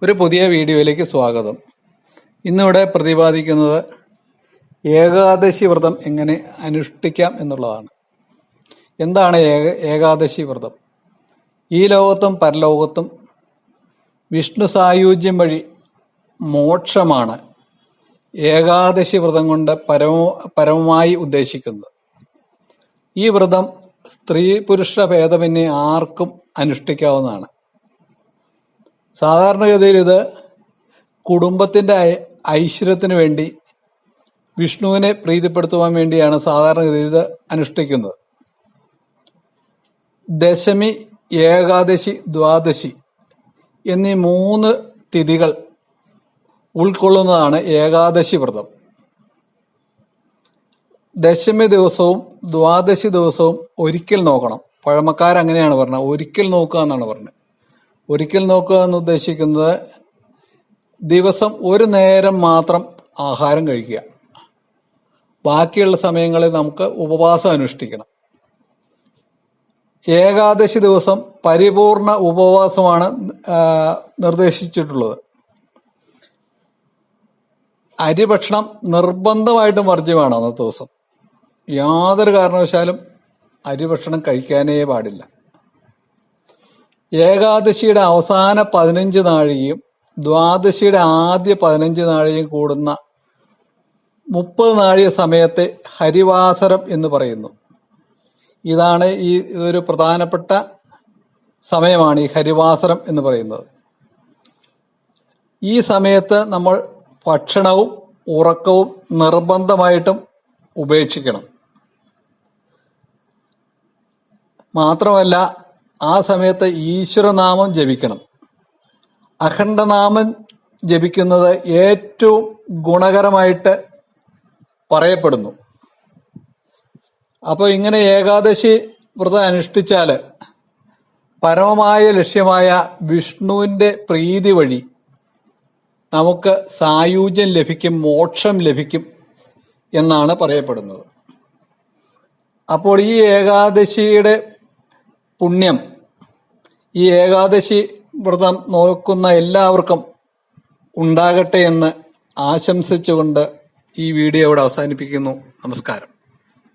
ഒരു പുതിയ വീഡിയോയിലേക്ക് സ്വാഗതം. ഇന്നിവിടെ പ്രതിപാദിക്കുന്നത് ഏകാദശി വ്രതം എങ്ങനെ അനുഷ്ഠിക്കാം എന്നുള്ളതാണ്. എന്താണ് ഏകാദശി വ്രതം? ഈ ലോകത്തും പരലോകത്തും വിഷ്ണു സായുജ്യം വഴി മോക്ഷമാണ് ഏകാദശി വ്രതം കൊണ്ട് പരമമായി ഉദ്ദേശിക്കുന്നത്. ഈ വ്രതം സ്ത്രീ പുരുഷ ഭേദമന്യേ ആർക്കും അനുഷ്ഠിക്കാവുന്നതാണ്. സാധാരണഗതിയിൽ ഇത് കുടുംബത്തിന്റെ ഐശ്വര്യത്തിന് വേണ്ടി വിഷ്ണുവിനെ പ്രീതിപ്പെടുത്തുവാൻ വേണ്ടിയാണ് സാധാരണഗതിയിൽ ഇത് അനുഷ്ഠിക്കുന്നത്. ദശമി, ഏകാദശി, ദ്വാദശി എന്നീ 3 തിഥികൾ ഉൾക്കൊള്ളുന്നതാണ് ഏകാദശി വ്രതം. ദശമി ദിവസവും ദ്വാദശി ദിവസവും ഒരിക്കൽ നോക്കണം. പഴമക്കാരങ്ങനെയാണ് പറഞ്ഞത്, ഒരിക്കൽ നോക്കുക എന്നാണ് പറഞ്ഞത്. ഒരിക്കൽ നോക്കുക എന്ന് ഉദ്ദേശിക്കുന്നത് ദിവസം ഒരു നേരം മാത്രം ആഹാരം കഴിക്കുക, ബാക്കിയുള്ള സമയങ്ങളിൽ നമുക്ക് ഉപവാസം അനുഷ്ഠിക്കണം. ഏകാദശി ദിവസം പരിപൂർണ ഉപവാസമാണ് നിർദ്ദേശിച്ചിട്ടുള്ളത്. അരിഭക്ഷണം നിർബന്ധമായിട്ടും വർജ്യമാണ്. അന്നത്തെ ദിവസം യാതൊരു കാരണവശാലും അരിഭക്ഷണം കഴിക്കാനേ പാടില്ല. ഏകാദശിയുടെ അവസാന 15 നാഴികയും ദ്വാദശിയുടെ ആദ്യ 15 നാഴികയും കൂടുന്ന 30 നാഴിക സമയത്തെ ഹരിവാസരം എന്ന് പറയുന്നു. ഇതൊരു പ്രധാനപ്പെട്ട സമയമാണ് ഈ ഹരിവാസരം എന്ന് പറയുന്നത്. ഈ സമയത്ത് നമ്മൾ ഭക്ഷണവും ഉറക്കവും നിർബന്ധമായിട്ടും ഉപേക്ഷിക്കണം. മാത്രമല്ല, ആ സമയത്ത് ഈശ്വരനാമം ജപിക്കണം. അഖണ്ഡനാമം ജപിക്കുന്നത് ഏറ്റവും ഗുണകരമായിട്ട് പറയപ്പെടുന്നു. അപ്പോൾ ഇങ്ങനെ ഏകാദശി വ്രതം അനുഷ്ഠിച്ചാൽ പരമമായ ലക്ഷ്യമായ വിഷ്ണുവിന്റെ പ്രീതി വഴി നമുക്ക് സായുജ്യം ലഭിക്കും, മോക്ഷം ലഭിക്കും എന്നാണ് പറയപ്പെടുന്നത്. അപ്പോൾ ഈ ഏകാദശിയുടെ പുണ്യം ഈ ഏകാദശി വ്രതം നോക്കുന്ന എല്ലാവർക്കും ഉണ്ടാകട്ടെ എന്ന് ആശംസിച്ചുകൊണ്ട് ഈ വീഡിയോ ഇവിടെ അവസാനിപ്പിക്കുന്നു. നമസ്കാരം.